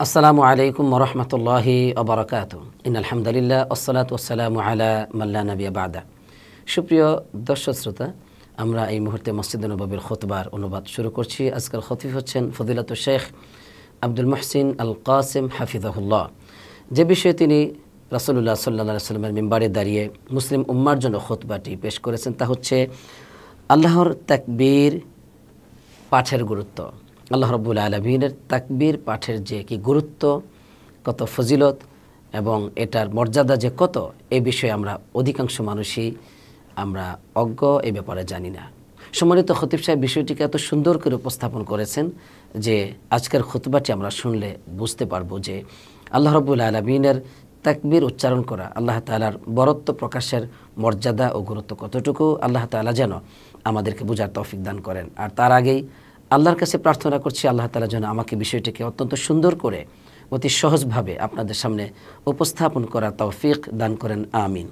আসসালামু আলাইকুম ওয়া রাহমাতুল্লাহি ওয়া বারাকাতুহু। ইন্নাল হামদুলিল্লাহ ওয়াসসালাতু ওয়াসসালামু আলা মান লা নাবিয়্যা বা'দা। সুপ্রিয় দর্শক শ্রোতা, আমরা এই মুহূর্তে মসজিদে নববীর খুতবার অনুবাদ শুরু করছি। আজকের খতিব হচ্ছেন ফজিলাতুল শেখ আব্দুল মুহসিন আল কাসিম হাফিজাহুল্লাহ। যে বিষয়ে তিনি রাসূলুল্লাহ সাল্লাল্লাহু আলাইহি ওয়াসাল্লামের মিম্বারে দাঁড়িয়ে মুসলিম উম্মার জন্য খুতবাটি পেশ করেছেন, তা হচ্ছে আল্লাহর তাকবীর পাঠের গুরুত্ব। আল্লাহ রাব্বুল আলামিনের তাকবীর পাঠের যে কি গুরুত্ব, কত ফজিলত এবং এটার মর্যাদা যে কত, এই বিষয়ে আমরা অধিকাংশ মানুষই আমরা অজ্ঞ, এই ব্যাপারে জানি না। সম্মানিত খতিব সাহেব বিষয়টিকে এত সুন্দর করে উপস্থাপন করেছেন যে আজকের খুতবাটি আমরা শুনলে বুঝতে পারবো যে আল্লাহ রাব্বুল আলামিনের তাকবীর উচ্চারণ করা, আল্লাহ তাআলার বরত্ব প্রকাশের মর্যাদা ও গুরুত্ব কতটুকু, আল্লাহ তাআলা যেন আমাদেরকে বোঝার তৌফিক দান করেন। আর তার আগেই আল্লাহর কাছে প্রার্থনা করছি আল্লাহ তাআলা যেন আমাকে বিষয়টিকে অত্যন্ত সুন্দর করে অতি সহজভাবে আপনাদের সামনে উপস্থাপন করার তৌফিক দান করেন, আমিন।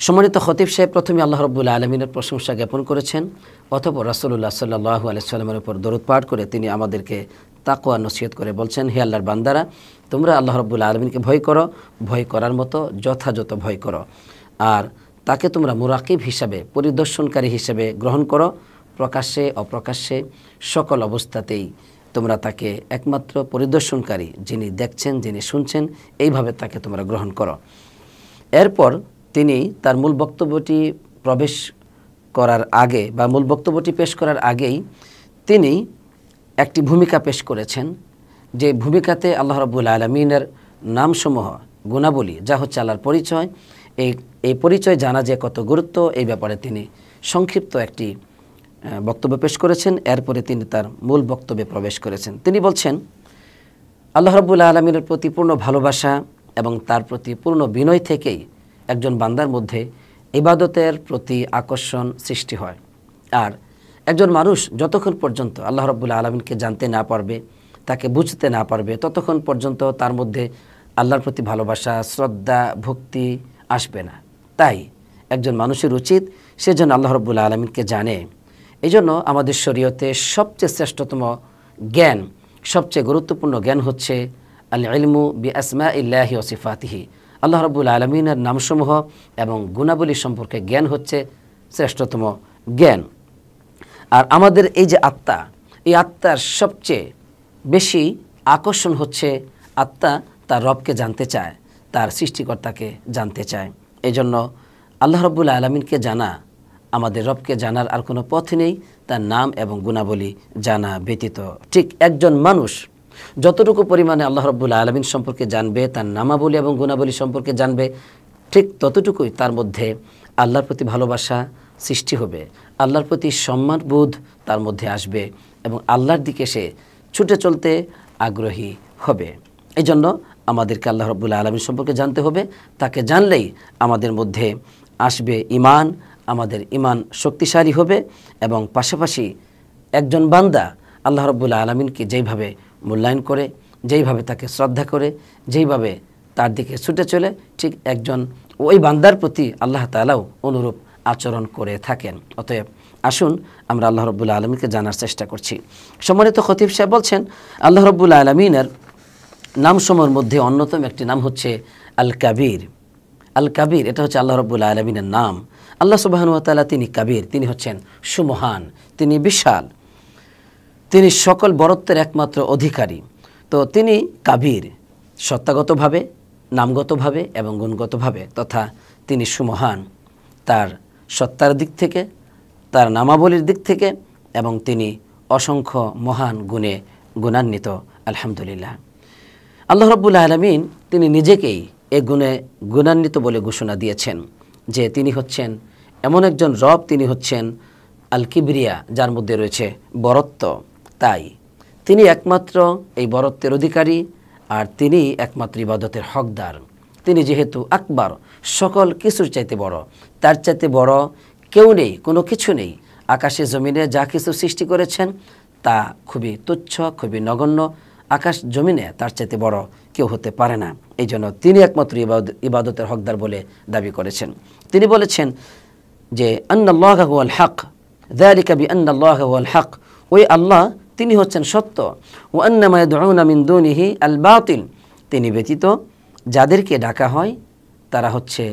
সম্মানিত খতিব সাহেব প্রথমে আল্লাহ রাব্বুল আলামিনের প্রশংসা জ্ঞাপন করেছেন, অতঃপর রাসূলুল্লাহ সাল্লাল্লাহু আলাইহি ওয়াসাল্লামের উপর দরুদ পাঠ করে তিনি আমাদেরকে তাকওয়া নসিহত করে বলছেন, হে আল্লাহর বান্দারা, তোমরা আল্লাহ রাব্বুল আলামিনকে ভয় করো, ভয় করার মতো যথাযথ ভয় করো, আর তাকে তোমরা মুরাকিব হিসাবে, পরিদর্শনকারী হিসাবে গ্রহণ করো। প্রকাশ্যে অপ্রকাশ্যে সকল অবস্থাতেই তোমরা তাকে একমাত্র পরিদর্শনকারী, যিনি দেখছেন, যিনি শুনছেন, এইভাবে তাকে তোমরা গ্রহণ করো। এরপর তিনি তার মূল বক্তব্যটি প্রবেশ করার আগে বা মূল বক্তব্যটি পেশ করার আগেই তিনি একটি ভূমিকা পেশ করেছেন, যে ভূমিকাতে আল্লাহ রাব্বুল আলামিনের নামসমূহ, গুণাবলী, যা হচ্ছে আল্লাহর পরিচয়, এই পরিচয় জানা যে কত গুরুত্ব, এই ব্যাপারে তিনি সংক্ষিপ্ত একটি বক্তব্য পেশ করেছেন। এরপরে তিনি তার মূল বক্তব্যে প্রবেশ করেছেন। তিনি বলছেন, আল্লাহ রাব্বুল আলামিনের প্রতি পূর্ণ ভালোবাসা এবং তার প্রতি পূর্ণ বিনয় থেকেই একজন বান্দার মধ্যে ইবাদতের প্রতি আকর্ষণ সৃষ্টি হয়। আর একজন মানুষ যতক্ষণ পর্যন্ত আল্লাহ রাব্বুল আলামিনকে জানতে না পারবে, তাকে বুঝতে না পারবে, ততক্ষণ পর্যন্ত তার মধ্যে আল্লাহর প্রতি ভালোবাসা, শ্রদ্ধা, ভক্তি আসবে না। তাই একজন মানুষের উচিত সে যেন আল্লাহ রাব্বুল আলামিনকে জানে। এই জন্য আমাদের শরীয়তে সবচেয়ে শ্রেষ্ঠতম জ্ঞান, সবচেয়ে গুরুত্বপূর্ণ জ্ঞান হচ্ছে আল ইলমু বি আসমাইল্লাহি ওয়া সিফাতিহি। আল্লাহ রাব্বুল আলামিনের নামসমূহ এবং গুণাবলী সম্পর্কে জ্ঞান হচ্ছে শ্রেষ্ঠতম জ্ঞান। আর আমাদের এই যে আত্মা, এই আত্মার সবচেয়ে বেশি আকর্ষণ হচ্ছে আত্মা তার রবকে জানতে চায়, তার সৃষ্টিকর্তাকে জানতে চায়। এই জন্য আল্লাহ রাব্বুল আলামিনকে জানা, আমাদের রবকে জানার আর কোনো পথ নেই তার নাম এবং গুণাবলী জানা ব্যতীত। ঠিক একজন মানুষ যতটুকু পরিমাণে আল্লাহ রাব্বুল আলামিন সম্পর্কে জানবে, তার নামাবলী এবং গুণাবলী সম্পর্কে জানবে, ঠিক ততটুকুই তার মধ্যে আল্লাহর প্রতি ভালোবাসা সৃষ্টি হবে, আল্লাহর প্রতি সম্মানবোধ তার মধ্যে আসবে এবং আল্লাহর দিকে সে ছুটে চলতে আগ্রহী হবে। এই জন্য আমাদেরকে আল্লাহ রাব্বুল আলামিন সম্পর্কে জানতে হবে। তাকে জানলেই আমাদের মধ্যে আসবে ঈমান, আমাদের ঈমান শক্তিশালী হবে এবং পাশাপাশি একজন বান্দা আল্লাহ রাব্বুল আলামিনকে যেইভাবে মূল্যায়ন করে, যেইভাবে তাকে শ্রদ্ধা করে, যেইভাবে তার দিকে ছুটে চলে, ঠিক একজন ওই বান্দার প্রতি আল্লাহ তাআলাও অনুরূপ আচরণ করে থাকেন। অতএব আসুন আমরা আল্লাহ রাব্বুল আলামিনকে জানার চেষ্টা করছি। সম্মানিত খতিব সাহেব বলছেন, আল্লাহ রাব্বুল আলামিনের নামসমূহের মধ্যে অন্যতম একটি নাম হচ্ছে আল কাবীর। আল কাবীর, এটা হচ্ছে আল্লাহ রাব্বুল আলামিনের নাম। আল্লাহ সুবহানাহু ওয়া তাআলা তিনি কাবীর, তিনি হচ্ছেন সুমহান, তিনি বিশাল, তিনি সকল বরত্বের একমাত্র অধিকারী। তো তিনি কাবীর সত্তাগতভাবে, নামগতভাবে এবং গুণগতভাবে, তথা তিনি সুমহান তার সত্তার দিক থেকে, তার নামাবলীর দিক থেকে, এবং তিনি অসংখ্য মহান গুণে গুণান্বিত। আলহামদুলিল্লাহ। আল্লাহ রাব্বুল আলামিন তিনি নিজেকেই এ গুণে গুণান্বিত বলে ঘোষণা দিয়েছেন যে তিনি হচ্ছেন এমন একজন রব, তিনি হচ্ছেন আল কিবরিয়া, যার মধ্যে রয়েছে বরত্ব। তাই তিনি একমাত্র এই বরত্বের অধিকারী, আর তিনি একমাত্র ইবাদতের হকদার। তিনি যেহেতু আকবার, সকল কিছুর চাইতে বড়, তার চাইতে বড় কেউ নেই, কোনো কিছু নেই। আকাশে জমিনে যা কিছু সৃষ্টি করেছেন তা খুবই তুচ্ছ, খুবই নগণ্য। আকাশ জমিনে তার চাইতে বড় কেউ হতে পারে না। এই জন্য তিনি একমাত্র ইবাদতের হকদার বলে দাবি করেছেন। তিনি বলেছেন যে আন্নাল্লাহা হুয়াল হক, যালিকা বিআন্নাল্লাহা হুয়াল হক, ওই আল্লাহ তিনি হচ্ছেন সত্য, ওয়া আন্না মা ইয়াদউনা মিন দুনিহি আল বাতিল, তিনি ব্যতীত যাদেরকে ডাকা হয় তারা হচ্ছে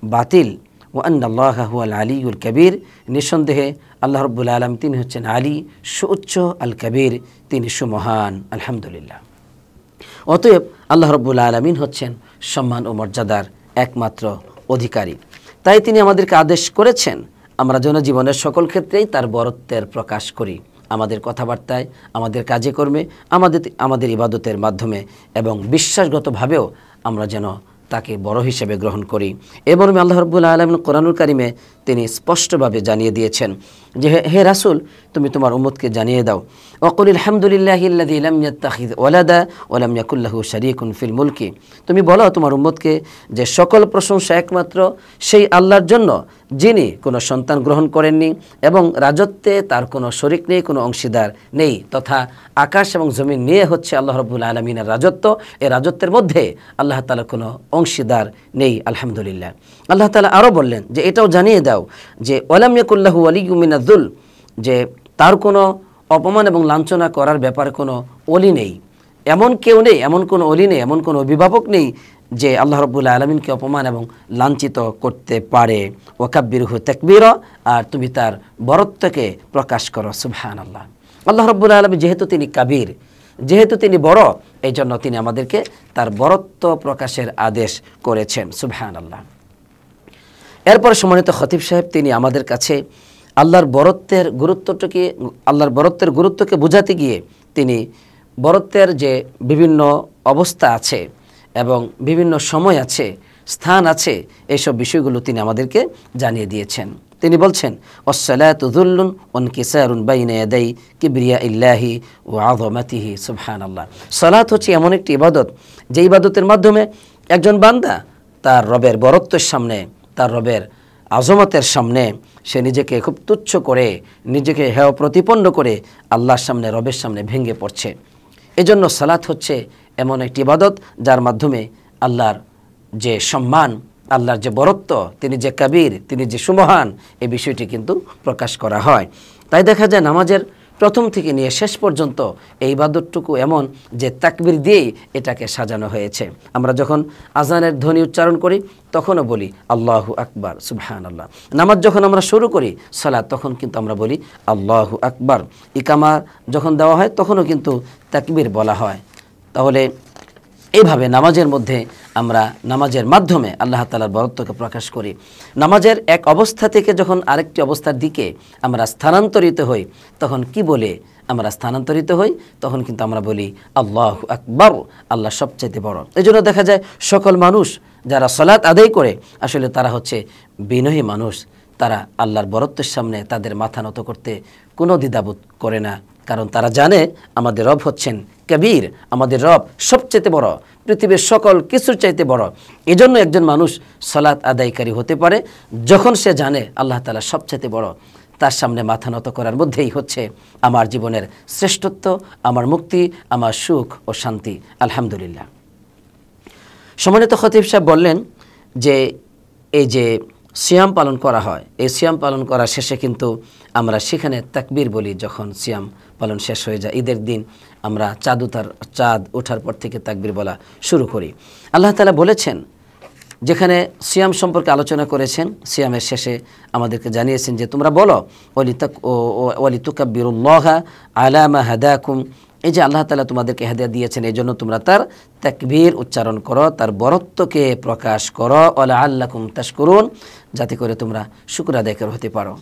বাতিল। ওয়া আন্নাল্লাহা হুয়াল আলিয়ুল কাবীর, নিঃসন্দেহে আল্লাহ রাব্বুল আলামিন তিনি হচ্ছেন আলী, সুউচ্চ, আল কাবীর, তিনি সুমহান। আলহামদুলিল্লাহ। অতএব আল্লাহ রাব্বুল আলামিন হচ্ছেন সম্মান ও মর্যাদার একমাত্র অধিকারী। তাই তিনি আমাদেরকে আদেশ করেছেন আমরা যেন জীবনের সকল ক্ষেত্রেই তার বরত্বের প্রকাশ করি, আমাদের কথাবার্তায়, আমাদের কাজে কর্মে, আমাদের ইবাদতের মাধ্যমে, এবং বিশ্বাসগতভাবেও আমরা যেন তাকে বড় হিসেবে গ্রহণ করি। এ মর্মে আল্লাহ রাব্বুল আলামিন কোরআনুল কারিমে তিনি স্পষ্টভাবে জানিয়ে দিয়েছেন যে হে রাসূল, তুমি তোমার উম্মতকে জানিয়ে দাও, ওয়াকুলিল হামদুলিল্লাহিল্লাযী লাম ইয়াত্তাখিয ওয়ালাদা ওয়া লাম ইয়াকুল লাহু শারীকুন ফিল মুলকি, তুমি বলো তোমার উম্মতকে যে সকল প্রশংসা একমাত্র সেই আল্লাহর জন্য যিনি কোনো সন্তান গ্রহণ করেননি এবং রাজত্বে তার কোনো শরিক নেই, কোনো অংশীদার নেই, তথা আকাশ এবং জমিন নিয়ে হচ্ছে আল্লাহ রাব্বুল আলামিনের রাজত্ব। এই রাজত্বের মধ্যে আল্লাহ তাআলা কোনো অংশীদার নেই। আলহামদুলিল্লাহ। আল্লাহ তাআলা আরও বললেন যে এটাও জানিয়ে দাও যে ওয়ালাম ইয়াকুল লাহু ওয়ালিয়্যুম মিনায যুল, যে তার কোনো অপমান এবং লাঞ্ছনা করার ব্যাপারে কোনো ওলি নেই, এমন কেউ নেই, এমন কোনো ওলি নেই, এমন কোনো অভিভাবক নেই যে আল্লাহ রাব্বুল আলামিনকে অপমান এবং লাঞ্ছিত করতে পারে। ওয়াকাব্বিরহু তাকবীরা, আর তুমি তার বরত্বকে প্রকাশ করো। সুবহানাল্লাহ। আল্লাহ রাব্বুল আলামিন যেহেতু তিনি কাবীর, যেহেতু তিনি বড়, এই জন্য তিনি আমাদেরকে তার বরত্ব প্রকাশের আদেশ করেছেন। সুবহানাল্লাহ। এরপরে সম্মানিত খতিব সাহেব তিনি আমাদের কাছে আল্লাহর বরত্বের গুরুত্বকে বোঝাতে গিয়ে তিনি বরত্বের যে বিভিন্ন অবস্থা আছে এবং বিভিন্ন সময় আছে, স্থান আছে, এইসব বিষয়গুলো তিনি আমাদেরকে জানিয়ে দিয়েছেন। তিনি বলছেন ওয়াসসালাতু যুল্লুন ওয়া ইনকিসারুন বাইনা ইয়াদাই কিবরিয়াইল্লাহি ওয়া আযমাতিহি। সুবহানাল্লাহ। সালাত হচ্ছে এমন একটি ইবাদত যে ইবাদতের মাধ্যমে একজন বান্দা তার রবের বরত্বের সামনে, তার রবের আজমতের সামনে সে নিজেকে খুব তুচ্ছ করে, নিজেকে হেয় প্রতিপন্ন করে আল্লাহর সামনে, রবের সামনে ভেঙে পড়ছে। এজন্য সালাত হচ্ছে এমন একটি ইবাদত যার মাধ্যমে আল্লাহর যে সম্মান, আল্লাহর যে বরত্ব, তিনি যে কাবীর, তিনি যে সুমহান, এই বিষয়টি কিন্তু প্রকাশ করা হয়। তাই দেখা যায় নামাজের প্রথম থেকে নিয়ে শেষ পর্যন্ত এই ইবাদতটুকু এমন যে তাকবীর দিয়েই এটাকে সাজানো হয়েছে। আমরা যখন আজানের ধ্বনি উচ্চারণ করি তখনও বলি আল্লাহু আকবার, সুবহানাল্লাহ। নামাজ যখন আমরা শুরু করি সালাত, তখন কিন্তু আমরা বলি আল্লাহু আকবার। ইকামা যখন দেওয়া হয় তখনও কিন্তু তাকবীর বলা হয়। তাহলে এইভাবে নামাজের মধ্যে আমরা নামাজের মাধ্যমে আল্লাহ তাআলার বরত্বকে প্রকাশ করি। নামাজের এক অবস্থা থেকে যখন আরেকটি অবস্থার দিকে আমরা স্থানান্তরিত হই, তখন কি বলে আমরা স্থানান্তরিত হই? তখন কিন্তু আমরা বলি আল্লাহু আকবার, আল্লাহ সবচেয়ে বড়। এই জন্য দেখা যায় সকল মানুষ যারা সালাত আদায় করে আসলে তারা হচ্ছে বিনয়ী মানুষ, তারা আল্লাহর বরত্বের সামনে তাদের মাথা নত করতে কোনো দ্বিধাবোধ করে না, কারণ তারা জানে আমাদের রব হচ্ছেন কবীর, আমাদের রব সবচেয়ে বড়, পৃথিবীর সকল কিছুর চাইতে বড়। এজন্য একজন মানুষ সালাত আদায়কারী হতে পারে যখন সে জানে আল্লাহ তাআলা সবচেয়ে বড়। তার সামনে মাথা নত করার মধ্যেই হচ্ছে আমার জীবনের শ্রেষ্ঠত্ব, আমার মুক্তি, আমার সুখ ও শান্তি। আলহামদুলিল্লাহ। সম্মানিত খতিব সাহেব বললেন যে এই যে সিয়াম পালন করা হয়, এই সিয়াম পালন করার শেষে কিন্তু আমরা সেখানে তাকবীর বলি। যখন সিয়াম পালন শেষ হয়ে যায়, ঈদের দিন আমরা চাঁদ ওঠার পর থেকে তাকবীর বলা শুরু করি। আল্লাহ তাআলা বলেছেন, যেখানে সিয়াম সম্পর্কে আলোচনা করেছেন, সিয়ামের শেষে আমাদেরকে জানিয়েছেন যে তোমরা বলো ওয়ালিতুকাব্বিরুল্লাহা আলা মা হাদাকুম, এই যে আল্লাহ তাআলা তোমাদেরকে হেদায়েত দিয়েছেন, এই জন্য তোমরা তার তাকবীর উচ্চারণ করো, তার বরত্বকে প্রকাশ করো, ওয়ালাআল্লাকুম তাশকুরুন, যাতে করে তোমরা শুকর আদায়কারী হতে পারো।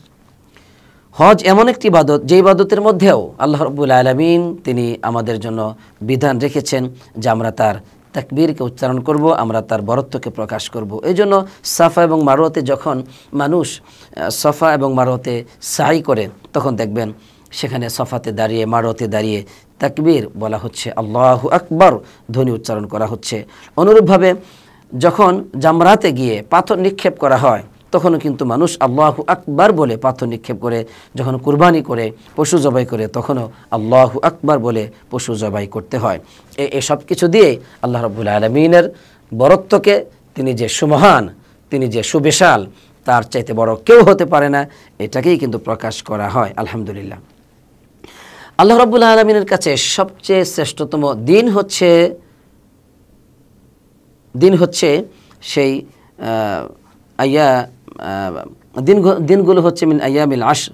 হজ এমন একটি ইবাদত যে ইবাদতের মধ্যেও আল্লাহ রাব্বুল আলামিন তিনি আমাদের জন্য বিধান রেখেছেন যে আমরা তার তাকবীরকে উচ্চারণ করব, আমরা তার বরত্বকে প্রকাশ করব। এই জন্য সাফা এবং মারওয়াতে যখন মানুষ সাফা এবং মারওয়াতে সাই করে, তখন দেখবেন সেখানে সাফাতে দাঁড়িয়ে, মারওয়াতে দাঁড়িয়ে তাকবীর বলা হচ্ছে, আল্লাহু আকবার ধ্বনি উচ্চারণ করা হচ্ছে। অনুরূপভাবে যখন জামরাতে গিয়ে পাথর নিক্ষেপ করা হয়, তখনও কিন্তু মানুষ আল্লাহু আকবার বলে পাথর নিক্ষেপ করে। যখন কুরবানি করে, পশু জবাই করে, তখনও আল্লাহু আকবার বলে পশু জবাই করতে হয়। সব কিছু দিয়ে আল্লাহ রাব্বুল আলামিনের বরত্বকে, তিনি যে সুমহান, তিনি যে সুবিশাল, তার চাইতে বড় কেউ হতে পারে না, এটাকেই কিন্তু প্রকাশ করা হয়। আলহামদুলিল্লাহ। আল্লাহ রাব্বুল আলামিনের কাছে সবচেয়ে শ্রেষ্ঠতম দিন হচ্ছে সেই দিনগুলো হচ্ছে মিন আইয়ামিল আশর,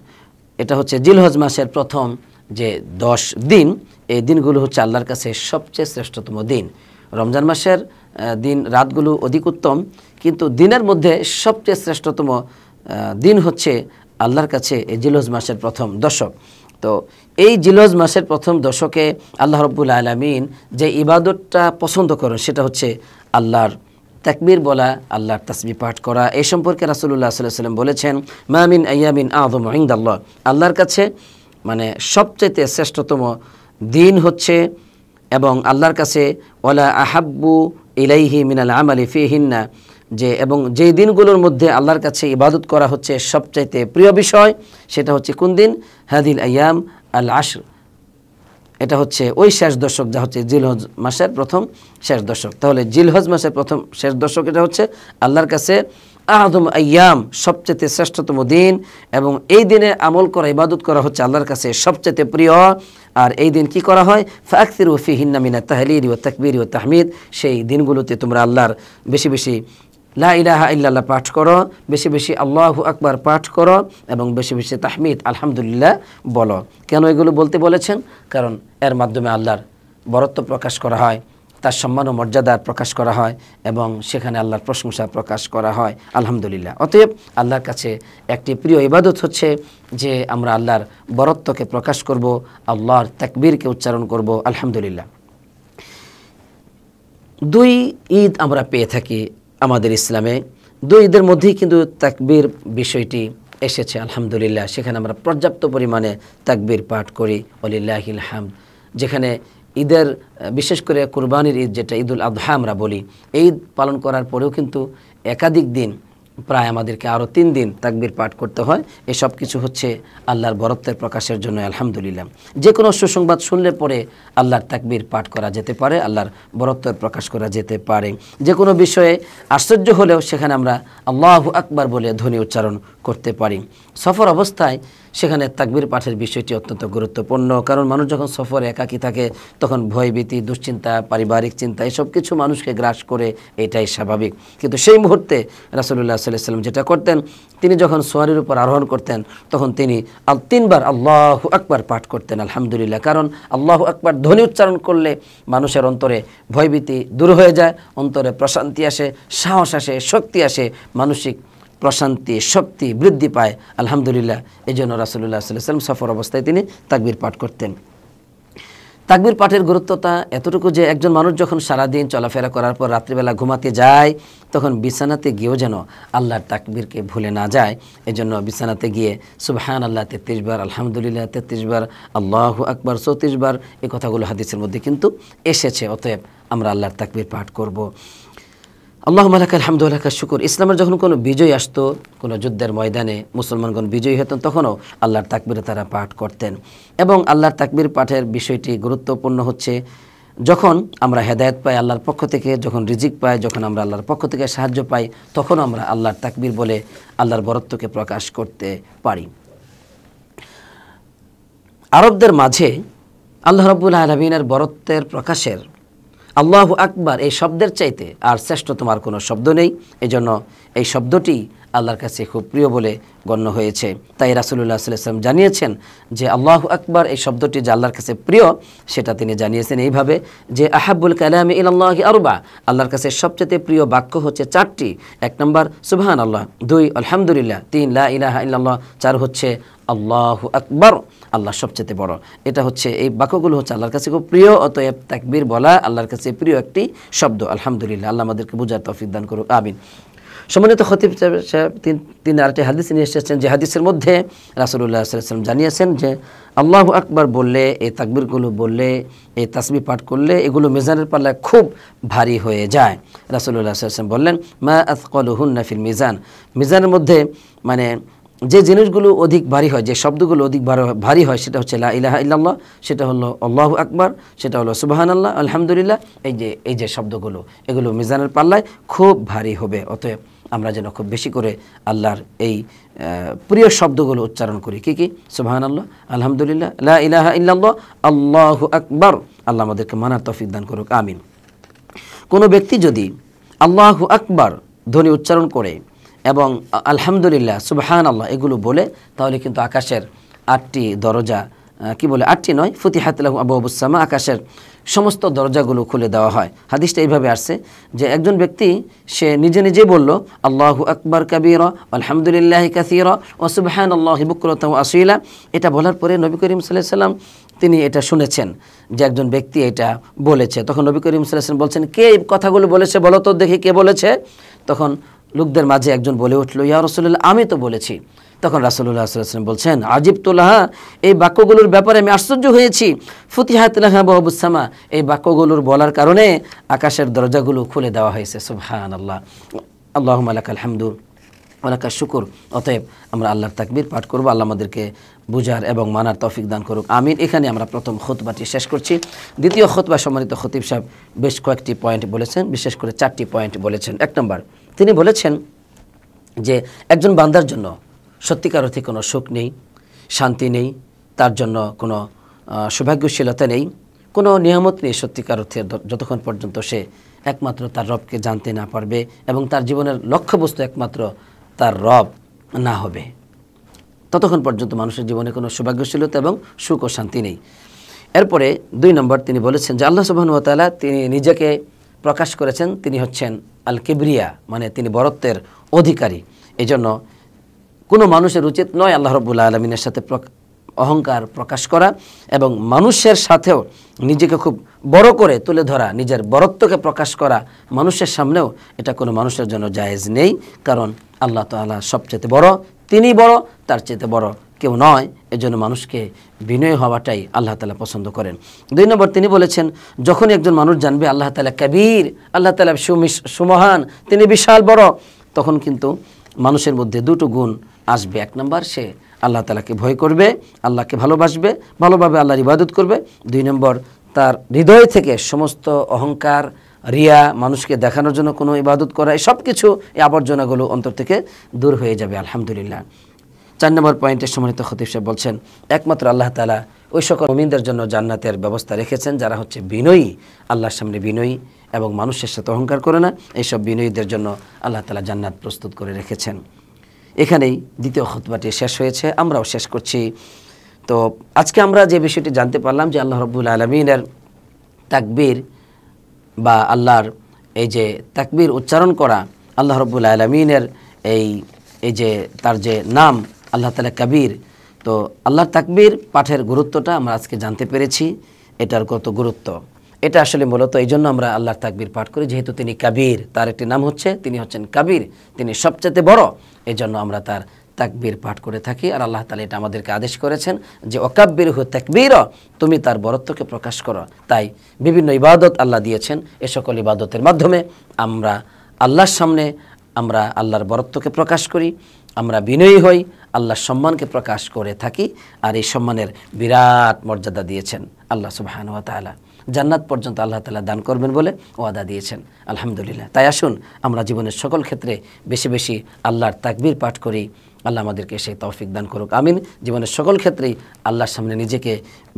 এটা হচ্ছে জিলহজ মাসের প্রথম যে 10 দিন, এই দিনগুলো হচ্ছে আল্লাহর কাছে সবচেয়ে শ্রেষ্ঠতম দিন। রমজান মাসের দিন রাতগুলো অধিক উত্তম, কিন্তু দিনের মধ্যে সবচেয়ে শ্রেষ্ঠতম দিন হচ্ছে আল্লাহর কাছে এই জিলহজ মাসের প্রথম দশক। তো এই জিলহজ মাসের প্রথম দশকে আল্লাহ রাব্বুল আলামিন যে ইবাদতটা পছন্দ করেন সেটা হচ্ছে আল্লাহর তাকবীর বলা, আল্লাহর তাসবিহ পাঠ করা। এই সম্পর্কে রাসূলুল্লাহ সাল্লাল্লাহু আলাইহি ওয়াসাল্লাম বলেছেন, মা মিন আইয়ামিন আযমু ইনদাল্লাহ, আল্লাহর কাছে মানে সবচেয়ে শ্রেষ্ঠতম দিন হচ্ছে এবং আল্লাহর কাছে ওয়ালা আহাব্বু ইলাইহি মিনাল আমালি ফিহিন্না, যে এবং যেই দিনগুলোর মধ্যে আল্লাহর কাছে ইবাদত করা হচ্ছে সবচাইতে প্রিয় বিষয়, সেটা হচ্ছে কোন দিন? হাদিল আইয়াম আল আশর, এটা হচ্ছে ওই শেষ দশক যা হচ্ছে জিলহজ মাসের প্রথম শেষ দশক। তাহলে জিলহজ মাসের প্রথম শেষ দশক এটা হচ্ছে আল্লাহর কাছে আযম আইয়াম, সবচেয়ে শ্রেষ্ঠতম দিন, এবং এই দিনে আমল করা ইবাদত করা হচ্ছে আল্লাহর কাছে সবচেয়ে প্রিয়। আর এই দিন কি করা হয়? ফাকসিরু ফিহিন্না মিনাত তাহলিল ওয়া তাকবীর ওয়া তাহমিদ, সেই দিনগুলোতে তোমরা আল্লাহর বেশি বেশি লা ইলাহা ইল্লাল্লাহ পাঠ করো, বেশি বেশি আল্লাহু আকবার পাঠ করো, এবং বেশি বেশি তাহমিদ আলহামদুলিল্লাহ বলো। কেন এগুলো বলতে বলেছেন? কারণ এর মাধ্যমে আল্লাহর বরত্ব প্রকাশ করা হয়, তার সম্মান ও মর্যাদা প্রকাশ করা হয়, এবং সেখানে আল্লাহর প্রশংসা প্রকাশ করা হয় আলহামদুলিল্লাহ। অতএব আল্লাহর কাছে একটি প্রিয় ইবাদত হচ্ছে যে আমরা আল্লাহর বরত্বকে প্রকাশ করব, আল্লাহর তাকবীরকে উচ্চারণ করব আলহামদুলিল্লাহ। 2 ঈদ আমরা পেয়ে থাকি আমাদের ইসলামে, 2 ঈদের মধ্যেই কিন্তু তাকবীর বিষয়টি এসেছে আলহামদুলিল্লাহ। সেখানে আমরা পর্যাপ্ত পরিমাণে তাকবীর পাঠ করি ওয়ালিল্লাহিল হামদ। যেখানে ঈদের বিশেষ করে কুরবানির ঈদ যেটা ঈদুল আযহা আমরা বলি, এই ঈদ পালন করার পরেও কিন্তু একাধিক দিন, প্রায় আমাদেরকে আরও 3 দিন তাকবীর পাঠ করতে হয়। এসব কিছু হচ্ছে আল্লাহর বরত্বের প্রকাশের জন্য আলহামদুলিল্লাহ। যে কোনো সুসংবাদ শুনলে পরে আল্লাহর তাকবীর পাঠ করা যেতে পারে, আল্লাহর বরত্বের প্রকাশ করা যেতে পারে। যে কোনো বিষয়ে আশ্চর্য হলেও সেখানে আমরা আল্লাহু আকবার বলে ধ্বনি উচ্চারণ করতে পারি। সফর অবস্থায় সেখানে তাকবীর পাঠের বিষয়টি অত্যন্ত গুরুত্বপূর্ণ, কারণ মানুষ যখন সফরে একাকী থাকে তখন ভয়ভীতি, দুশ্চিন্তা, পারিবারিক চিন্তা এসব কিছু মানুষকে গ্রাস করে, এটাই স্বাভাবিক। কিন্তু সেই মুহূর্তে রাসূলুল্লাহ সাল্লাল্লাহু আলাইহি ওয়াসাল্লাম যেটা করতেন, তিনি যখন সোয়ারির উপর আরোহণ করতেন তখন তিনি 3 বার আল্লাহু আকবার পাঠ করতেন আলহামদুলিল্লাহ। কারণ আল্লাহু আকবার ধ্বনি উচ্চারণ করলে মানুষের অন্তরে ভয়ভীতি দূর হয়ে যায়, অন্তরে প্রশান্তি আসে, সাহস আসে, শক্তি আসে, মানসিক প্রশান্তি শক্তি বৃদ্ধি পায় আলহামদুলিল্লাহ। এই জন্য রাসূলুল্লাহ সাল্লাল্লাহু আলাইহি ওয়াসাল্লাম সফর অবস্থায় তিনি তাকবীর পাঠ করতেন। তাকবীর পাঠের গুরুত্বটা এতটুকু যে একজন মানুষ যখন সারাদিন চলাফেরা করার পর রাত্রিবেলা ঘুমাতে যায় তখন বিছানাতে গিয়েও যেন আল্লাহর তাকবীরকে ভুলে না যায়। এজন্য বিছানাতে গিয়ে সুবহানাল্লাহ 33 বার, আলহামদুলিল্লাহ 33 বার, আল্লাহু আকবার 34 বার, এই কথাগুলো হাদিসের মধ্যে কিন্তু এসেছে। অতএব আমরা আল্লাহর তাকবীর পাঠ করব। আল্লাহুম্মা লাকাল হামদু ওয়া লাকাশ শুকর। ইসলামের যখন কোনো বিজয় আসতো, কোনো যুদ্ধের ময়দানে মুসলমানগণ বিজয়ী হতেন, তখনও আল্লাহর তাকবীরে তারা পাঠ করতেন। এবং আল্লাহর তাকবীর পাঠের বিষয়টি গুরুত্বপূর্ণ হচ্ছে যখন আমরা হেদায়েত পাই আল্লাহর পক্ষ থেকে, যখন রিজিক পাই, যখন আমরা আল্লাহর পক্ষ থেকে সাহায্য পাই, তখন আমরা আল্লাহর তাকবীর বলে আল্লাহর বরত্বকে প্রকাশ করতে পারি। আরবদের মাঝে আল্লাহ রাব্বুল আলামিনের বরত্বের প্রকাশের আল্লাহু আকবার এই শব্দের চাইতে আর শ্রেষ্ঠতম আর কোনো শব্দ নেই। এজন্য এই শব্দটি আল্লাহর কাছে খুব প্রিয় বলে গণ্য হয়েছে। তাই রাসূলুল্লাহ সাল্লাল্লাহু আলাইহি ওয়াসাল্লাম জানিয়েছেন যে আল্লাহু আকবার এই শব্দটি যে আল্লাহর কাছে প্রিয়, সেটা তিনি জানিয়েছেন এইভাবে যে আহাব্বুল কালামি ইলাল্লাহি আরবা, আল্লাহর কাছে সবচেয়ে প্রিয় বাক্য হচ্ছে 4টি। 1 নম্বর সুবহানাল্লাহ, 2 আলহামদুলিল্লাহ, 3 লা ইলাহা ইল্লাল্লাহ, 4 হচ্ছে আল্লাহু আকবার, আল্লাহ সবচেয়ে বড়। এটা হচ্ছে এই বাক্যগুলো হচ্ছে আল্লাহর কাছে খুব প্রিয়। অতএব তাকবীর বলা আল্লাহর কাছে প্রিয় একটি শব্দ আলহামদুলিল্লাহ। আল্লাহ আমাদেরকে বুঝার তৌফিক দান করুক, আমিন। সম্মানিত খতিব সাহেব তিনি আরেকটি হাদিস নিয়ে এসেছেন, যে হাদিসের মধ্যে রাসূলুল্লাহ সাল্লাল্লাহু আলাইহি ওয়াসাল্লাম জানিয়েছেন যে আল্লাহু আকবার বললে, এই তাকবীরগুলো বললে, এই তাসবিহ পাঠ করলে এগুলো মিজানের পাল্লায় খুব ভারী হয়ে যায়। রাসূলুল্লাহ সাল্লাল্লাহু আলাইহি ওয়াসাল্লাম বললেন মা আথকালুহুন্না ফিল মিজান, মিজানের মধ্যে মানে যে জিনিসগুলো অধিক ভারী হয়, যে শব্দগুলো অধিক ভারী হয়, সেটা হচ্ছে লা ইলাহা ইল্লাল্লাহ, সেটা হলো আল্লাহু আকবার, সেটা হলো সুবহানাল্লাহ, আলহামদুলিল্লাহ। এই যে শব্দগুলো, এগুলো মিজানের পাল্লায় খুব ভারী হবে। অতএব আমরা যেন খুব বেশি করে আল্লাহর এই প্রিয় শব্দগুলো উচ্চারণ করি। কি কি? সুবহানাল্লাহ, আলহামদুলিল্লাহ, লা ইলাহা ইল্লাল্লাহ, আল্লাহু আকবার। আল্লাহ আমাদেরকে মানার তৌফিক দান করুক, আমিন। কোনো ব্যক্তি যদি আল্লাহু আকবার ধ্বনি উচ্চারণ করে এবং আলহামদুলিল্লাহ, সুবহানাল্লাহ এগুলো বলে, তাহলে কিন্তু আকাশের 8টি দরজা, কি বলে 8টি নয়, ফুতিহাত লাহু আবওয়াবুস সামা, আকাশের সমস্ত দরজাগুলো খুলে দেওয়া হয়। হাদিসটা এইভাবে আসছে যে একজন ব্যক্তি সে নিজে নিজে বলল আল্লাহু আকবার কাবীরা আলহামদুলিল্লাহি কাসীরা ওয়া সুবহানাল্লাহি বুকরাতান ওয়া আসীলা। এটা বলার পরে নবী করিম সাল্লাল্লাহু আলাইহি সাল্লাম তিনি এটা শুনেছেন যে একজন ব্যক্তি এটা বলেছে। তখন নবী করিম সাল্লাল্লাহু আলাইহি সাল্লাম বলছেন, কে এই কথাগুলো বলেছে বলো তো দেখি, কে বলেছে? তখন লোকদের মাঝে একজন বলে উঠল, ইয়া রাসূলুল্লাহ, আমি তো বলেছি। তখন রাসূলুল্লাহ সাল্লাল্লাহু আলাইহি ওয়াসাল্লাম বলছেন, আজিবতু লাহা, এই বাক্যগুলোর ব্যাপারে আমি আশ্চর্য হয়েছি। ফুতিহাত লাহা আবওয়াবুস সামা, এই বাক্যগুলোর বলার কারণে আকাশের দরজাগুলো খুলে দেওয়া হয়েছে। সুবহানাল্লাহ, আল্লাহুম্মা লাকাল হামদু ওয়া লাকাশ শুকর। অতএব আমরা আল্লাহর তাকবীর পাঠ করব। আল্লাহ আমাদেরকে বুঝার এবং মানার তৌফিক দান করুক, আমিন। এখানে আমরা প্রথম খুতবাটি শেষ করছি। দ্বিতীয় খুতবা সম্মানিত খতিব সাহেব বেশ কয়েকটি পয়েন্ট বলেছেন, বিশেষ করে 4টি পয়েন্ট বলেছেন। 1 নম্বর, তিনি বলেছেন যে একজন বান্দার জন্য সত্যিকার অর্থে কোনো সুখ নেই, শান্তি নেই, তার জন্য কোনো সৌভাগ্যশীলতা নেই, কোনো নিয়ামত নেই সত্যিকার অর্থে, যতক্ষণ পর্যন্ত সে একমাত্র তার রবকে জানতে না পারবে এবং তার জীবনের লক্ষ্যবস্তু একমাত্র তার রব না হবে, ততক্ষণ পর্যন্ত মানুষের জীবনে কোনো সৌভাগ্যশীলতা এবং সুখ ও শান্তি নেই। এরপরে 2 নম্বর তিনি বলেছেন যে আল্লাহ সুবহানাহু ওয়া তাআলা তিনি নিজেকে প্রকাশ করেছেন, তিনি হচ্ছেন আল কিবরিয়া, মানে তিনি বরত্বের অধিকারী। এজন্য কোনো মানুষের উচিত নয় আল্লাহ রাব্বুল আলামিনের সাথে অহংকার প্রকাশ করা এবং মানুষের সাথেও নিজেকে খুব বড় করে তুলে ধরা, নিজের বরত্বকে প্রকাশ করা মানুষের সামনেও, এটা কোনো মানুষের জন্য জায়েজ নেই। কারণ আল্লাহ তাআলা সবচেয়ে বড়, তিনি বড়, তার চেয়ে বড় কেউ নয়। এজন্য মানুষকে বিনয় হওয়াটাই আল্লাহ তাআলা পছন্দ করেন। 2 নম্বর তিনি বলেছেন, যখনই একজন মানুষ জানবে আল্লাহ তাআলা কবীর, আল্লাহ তাআলা সুমহান, তিনি বিশাল বড়, তখন কিন্তু মানুষের মধ্যে 2টো গুণ আসবে। 1 নম্বর, সে আল্লাহ তাআলাকে ভয় করবে, আল্লাহকে ভালোবাসবে, ভালোভাবে আল্লাহর ইবাদত করবে। 2 নম্বর, তার হৃদয় থেকে সমস্ত অহংকার, রিয়া, মানুষকে দেখানোর জন্য কোনো ইবাদত করা, এই সব কিছু, এই আবর্জনাগুলো অন্তর থেকে দূর হয়ে যাবে, আলহামদুলিল্লাহ। 4 নম্বর পয়েন্টের সম্মানিত খতিব সাহেব বলছেন, একমাত্র আল্লাহ তাআলা ওই সকল মুমিনদের জন্য জান্নাতের ব্যবস্থা রেখেছেন যারা হচ্ছে বিনয়ী, আল্লাহর সামনে বিনয়ী এবং মানুষের সাথে অহংকার করে না। এইসব বিনয়ীদের জন্য আল্লাহ তাআলা জান্নাত প্রস্তুত করে রেখেছেন। এখানেই দ্বিতীয় খুতবাটি শেষ হয়েছে, আমরাও শেষ করছি। তো আজকে আমরা যে বিষয়টি জানতে পারলাম যে আল্লাহ রাব্বুল আলামিনের তাকবীর বা আল্লাহর এই যে তাকবীর উচ্চারণ করা, আল্লাহ রাব্বুল আলামিনের এই যে তার যে নাম আল্লাহ তাআলা কবীর, তো আল্লাহর তাকবীর পাঠের গুরুত্বটা আমরা আজকে জানতে পেরেছি। এটার কত গুরুত্ব, এটা আসলে মূলত এই জন্য আমরা আল্লাহর তাকবীর পাঠ করি, যেহেতু তিনি কবীর, তার একটি নাম হচ্ছে, তিনি হচ্ছেন কবীর, তিনি সবচেয়ে বড়। এই জন্য আমরা তার তাকবীর পাঠ করে থাকি। আর আল্লাহ তাআলা এটা আমাদেরকে আদেশ করেছেন যে ওয়াকাব্বিরহু তাকবীরা, তুমি তার বরত্বকে প্রকাশ করো। তাই বিভিন্ন ইবাদত আল্লাহ দিয়েছেন, এ সকল ইবাদতের মাধ্যমে আমরা আল্লাহর সামনে আমরা আল্লাহর বরত্বকে প্রকাশ করি, আমরা বিনয়ী হই, আল্লাহর সম্মানকে প্রকাশ করে থাকি। আর এই সম্মানের বিরাট মর্যাদা দিয়েছেন আল্লাহ সুবহানাহু ওয়া তাআলা, জান্নাত পর্যন্ত আল্লাহ তাআলা দান করবেন বলে ওয়াদা দিয়েছেন, আলহামদুলিল্লাহ। তাই আসুন আমরা জীবনের সকল ক্ষেত্রে বেশি বেশি আল্লাহর তাকবীর পাঠ করি। আল্লাহ আমাদেরকে সেই তৌফিক দান করুক, আমিন। জীবনের সকল ক্ষেত্রেই আল্লাহর সামনে নিজেকে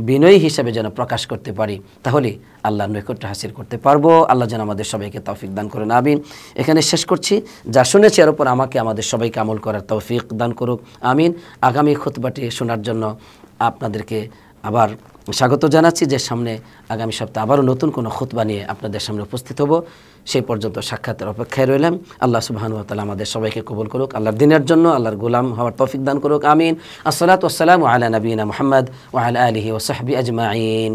বিনয়ী হিসেবে যেন প্রকাশ করতে পারি, তাহলে আল্লাহর নৈকট্য হাসিল করতে পারবো। আল্লাহ যেন আমাদের সবাইকে তৌফিক দান করেন, আমিন। এখানে শেষ করছি। যা শুনেছি এর উপর আমাদের সবাইকে আমল করার তৌফিক দান করুক, আমিন। আগামী খুতবাটি শোনার জন্য আপনাদেরকে আবার স্বাগত জানাচ্ছি, যে সামনে আগামী সপ্তাহে আবারও নতুন কোনো খুতবা নিয়ে আপনাদের সামনে উপস্থিত হব। সেই পর্যন্ত সাক্ষাতের অপেক্ষায় রইলাম। আল্লাহ সুবহানাহু ওয়া তাআলা আমাদের সবাইকে কবুল করুক, আল্লাহর দ্বীনের জন্য আল্লাহর গোলাম হওয়ার তৌফিক দান করুক, আমিন। আসসালাতু ওয়াসসালামু আলা নবিয়িনা মুহাম্মদ ওয়া আলা আলিহি ওয়া সাহবিহি আজমাইন।